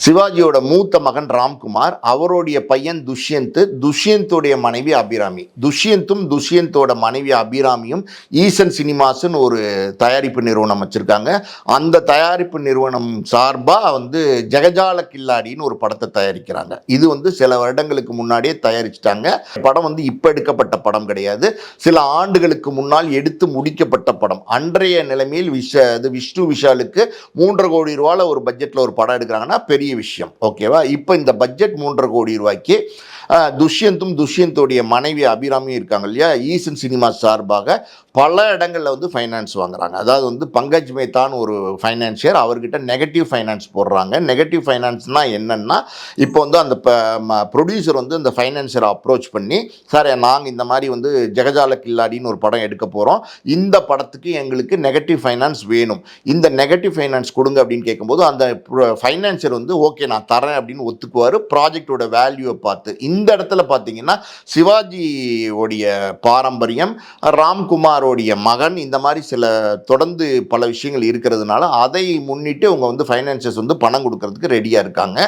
சிவாஜியோட மூத்த மகன் ராம்குமார், அவருடைய பையன் துஷ்யந்த், துஷ்யந்தோடைய மனைவி அபிராமி. துஷ்யந்தோட மனைவி அபிராமியும் ஈசன் சினிமாஸ்ன்னு ஒரு தயாரிப்பு நிறுவனம் வச்சிருக்காங்க. அந்த தயாரிப்பு நிறுவனம் சார்பாக ஜெகஜால கில்லாடின்னு ஒரு படத்தை தயாரிக்கிறாங்க. இது சில வருடங்களுக்கு முன்னாடியே தயாரிச்சிட்டாங்க. படம் இப்போ எடுக்கப்பட்ட படம் கிடையாது, சில ஆண்டுகளுக்கு முன்னால் எடுத்து முடிக்கப்பட்ட படம். அன்றைய நிலைமையில் விஷ்ணு விஷாலுக்கு 3.5 கோடி ரூபாயில் ஒரு பட்ஜெட்டில் ஒரு படம் எடுக்கிறாங்கன்னா பெரிய விஷயம். ஓகேவா? இப்போ இந்த பட்ஜெட் 3.5 கோடி ரூபாய்க்கு துஷ்யந்தோடைய மனைவி அபிராமியும் இருக்காங்க இல்லையா, ஈசன் சினிமா சார்பாக பல இடங்களில் ஃபைனான்ஸ் வாங்குறாங்க. அதாவது பங்கஜ் மேத்தான்னு ஒரு ஃபைனான்சியர், அவர்கிட்ட நெகட்டிவ் ஃபைனான்ஸ் போடுறாங்க. நெகட்டிவ் ஃபைனான்ஸ்னால் என்னென்னா, இப்போ அந்த ப்ரொடியூசர் அந்த ஃபைனான்சியரை அப்ரோச் பண்ணி, சார் நாங்கள் இந்த மாதிரி ஜெகஜால கில்லாடின்னு ஒரு படம் எடுக்க போகிறோம், இந்த படத்துக்கு எங்களுக்கு நெகட்டிவ் ஃபைனான்ஸ் வேணும், இந்த நெகட்டிவ் ஃபைனான்ஸ் கொடுங்க அப்படின்னு கேட்கும்போது அந்த ஃபைனான்சியர் ஓகே நான் தரேன் அப்படின்னு ஒத்துக்குவார், ப்ராஜெக்டோட வேல்யூவை பார்த்து. இந்த இடத்துல பார்த்தீங்கன்னா சிவாஜியோடைய பாரம்பரியம், ராம்குமாரோடைய மகன், இந்த மாதிரி சில தொடர்ந்து பல விஷயங்கள் இருக்கிறதுனால அதை முன்னிட்டு அவங்க ஃபைனான்சர்ஸ் பணம் கொடுக்கறதுக்கு ரெடியாக இருக்காங்க.